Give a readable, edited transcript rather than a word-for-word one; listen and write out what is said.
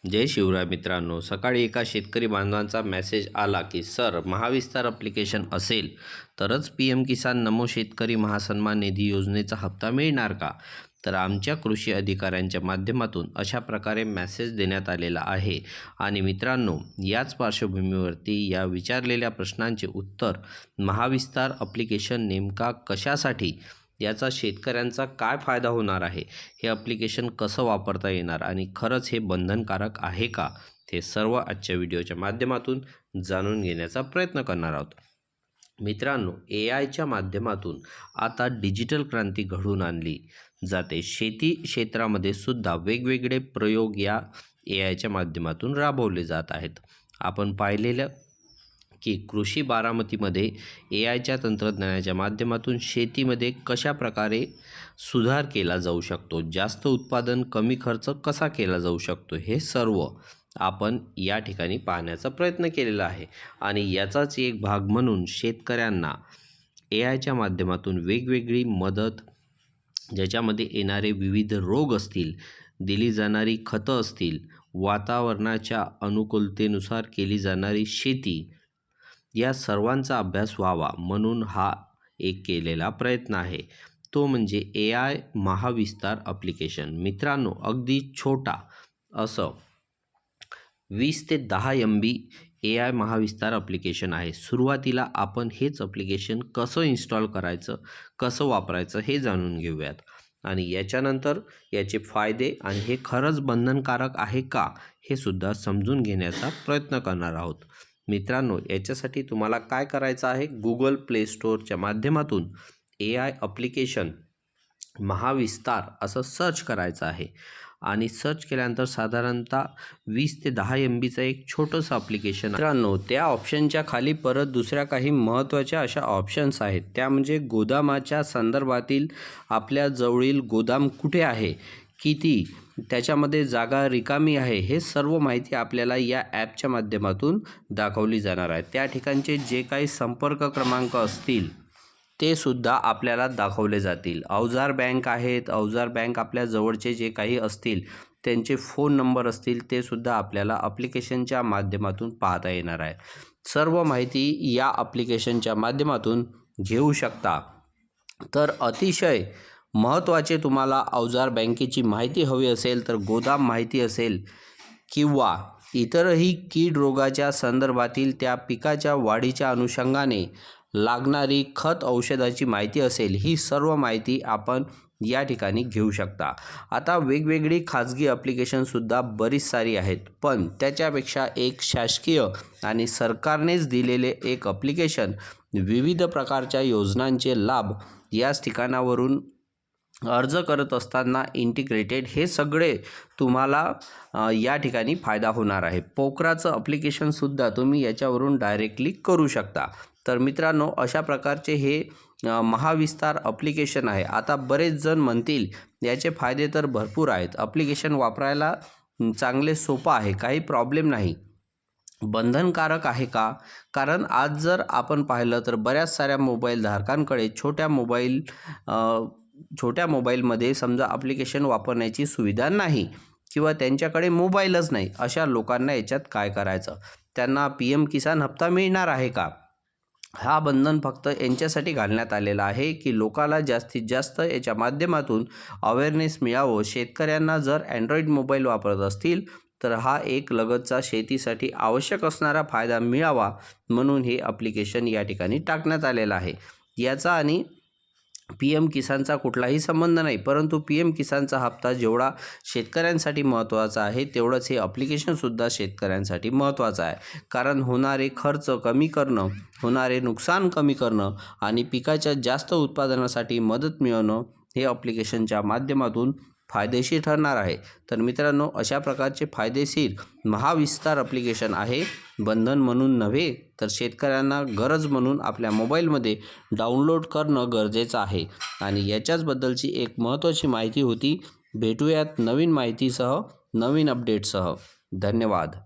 जय शिवराय मित्रांनो, सकाळी एका शेतकरी बांधवांचा मेसेज आला की सर, महाविस्तार ॲप्लिकेशन असेल तरच PM किसान नमो शेतकरी महासन्मान निधी योजनेचा हप्ता मिळणार का? तर आमच्या कृषी अधिकाऱ्यांच्या माध्यमातून अशा प्रकारे मेसेज देण्यात आलेला आहे. आणि मित्रांनो, याच पार्श्वभूमीवरती या विचारलेल्या प्रश्नांचे उत्तर, महाविस्तार ॲप्लिकेशन नेमका कशासाठी, याचा शेतकऱ्यांचा काय फायदा होणार आहे, हे ॲप्लिकेशन कसं वापरता येणार आणि खरंच हे बंधनकारक आहे का, ते सर्व आजच्या व्हिडिओच्या माध्यमातून जाणून घेण्याचा प्रयत्न करणार आहोत. मित्रांनो, AIच्या माध्यमातून आता डिजिटल क्रांती घडवून आणली जाते. शेती क्षेत्रामध्ये सुद्धा वेगवेगळे प्रयोग या AIच्या माध्यमातून राबवले जात आहेत. आपण पाहिलेलं की कृषी बारामतीमध्ये AIच्या तंत्रज्ञानाच्या माध्यमातून शेतीमध्ये कशा प्रकारे सुधार केला जाऊ शकतो, जास्त उत्पादन कमी खर्च कसा केला जाऊ शकतो, हे सर्व आपण या ठिकाणी पाहण्याचा प्रयत्न केलेला आहे. आणि याचाच एक भाग म्हणून शेतकऱ्यांना AIच्या माध्यमातून वेगवेगळी मदत, ज्याच्यामध्ये येणारे विविध रोग असतील, दिली जाणारी खतं असतील, वातावरणाच्या अनुकूलतेनुसार केली जाणारी शेती, या सर्वांचा अभ्यास व्हावा म्हणून हा एक केलेला प्रयत्न आहे. तो म्हणजे AI महाविस्तार ॲप्लिकेशन. मित्रांनो, अगदी छोटा असं 20 ते 10 MB AI महाविस्तार ॲप्लिकेशन आहे. सुरुवातीला आपण हेच ॲप्लिकेशन कसं इन्स्टॉल करायचं, कसं वापरायचं हे जाणून घेऊयात. आणि याच्यानंतर याचे फायदे आणि हे खरंच बंधनकारक आहे का, हे सुद्धा समजून घेण्याचा प्रयत्न करणार आहोत. मित्रांनो, याच्यासाठी तुम्हाला काय करायचं आहे, Google Play Storeच्या माध्यमातून AI ॲप्लिकेशन महाविस्तार असं सर्च करायचं आहे. आणि सर्च केल्यानंतर साधारणतः 20 ते 10 MBचं एक छोटंसं ॲप्लिकेशन. मित्रांनो, त्या ऑप्शनच्या खाली परत दुसऱ्या काही महत्त्वाच्या अशा ऑप्शन्स आहेत. त्या म्हणजे गोदामाच्या संदर्भातील आपल्या जवळील गोदाम कुठे आहे, किती त्याच्यामध्ये जागा रिकामी आहे, हे सर्व माहिती आपल्याला या ॲपच्या माध्यमातून दाखवली जाणार आहे. त्या ठिकाणचे जे काही संपर्क क्रमांक असतील ते सुद्धा आपल्याला दाखवले जातील. अवजार बँक आहेत, अवजार बँक आपल्या जवळचे जे काही असतील त्यांचे फोन नंबर असतील ते सुद्धा आपल्याला ॲप्लिकेशनच्या माध्यमातून पाहता येणार आहे. सर्व माहिती या ॲप्लिकेशनच्या माध्यमातून घेऊ शकता. तर अतिशय महत्त्वाचे, तुम्हाला अवजार बँकेची माहिती हवी असेल, तर गोदाम माहिती असेल किंवा इतरही कीड रोगाच्या संदर्भातील त्या पिकाच्या वाढीच्या अनुषंगाने लागणारी खत औषधाची माहिती असेल, ही सर्व माहिती आपण या ठिकाणी घेऊ शकता. आता वेगवेगळी खाजगी ॲप्लिकेशनसुद्धा बरीच सारी आहेत, पण त्याच्यापेक्षा एक शासकीय आणि सरकारनेच दिलेले एक ॲप्लिकेशन, विविध प्रकारच्या योजनांचे लाभ याच ठिकाणावरून अर्ज करत असताना इंटिग्रेटेड, हे सगळे तुम्हाला या ठिकाणी फायदा होणार आहे. पोकराचं ॲप्लिकेशनसुद्धा तुम्ही याच्यावरून डायरेक्टली करू शकता. तर मित्रांनो, अशा प्रकारचे हे महाविस्तार ॲप्लिकेशन आहे. आता बरेच जण म्हणतील याचे फायदे तर भरपूर आहेत, ॲप्लिकेशन वापरायला चांगले सोपं आहे, काही प्रॉब्लेम नाही. बंधनकारक आहे का? कारण आज जर आपण पाहिलं तर बऱ्याच साऱ्या मोबाईल धारकांकडे छोट्या मोबाईलमध्ये समजा ॲप्लिकेशन वापरण्याची सुविधा नाही किंवा त्यांच्याकडे मोबाईलच नाही. अशा लोकांना याच्यात काय करायचं? त्यांना PM किसान हप्ता मिळणार आहे का? हा बंधन फक्त यांच्यासाठी घालण्यात आलेला आहे की लोकांना जास्तीत जास्त याच्या माध्यमातून अवेअरनेस मिळावं. शेतकऱ्यांना जर अँड्रॉईड मोबाईल वापरत असतील तर हा एक लगतचा शेतीसाठी आवश्यक असणारा फायदा मिळावा म्हणून हे ॲप्लिकेशन या ठिकाणी टाकण्यात आलेलं आहे. याचा आणि PM किसानचा कुठलाही संबंध नाही, परंतु PM किसानचा हप्ता जेवढा शेतकऱ्यांसाठी महत्त्वाचा आहे तेवढंच हे ॲप्लिकेशनसुद्धा शेतकऱ्यांसाठी महत्त्वाचं आहे. कारण होणारे खर्च कमी करणं, होणारे नुकसान कमी करणं आणि पिकाच्या जास्त उत्पादनासाठी मदत मिळवणं हे ॲप्लिकेशनच्या माध्यमातून फायदेशीर ठरणार आहे. तर मित्रांनो, अशा प्रकारचे फायदेशीर महाविस्तार ॲप्लिकेशन आहे. बंधन म्हणून नव्हे, तर शेतकऱ्यांना गरज म्हणून आपल्या मोबाईलमध्ये डाउनलोड करणं गरजेचं आहे. आणि याच्याचबद्दलची एक महत्त्वाची माहिती होती. भेटूयात नवीन माहितीसह, नवीन अपडेटसह. धन्यवाद.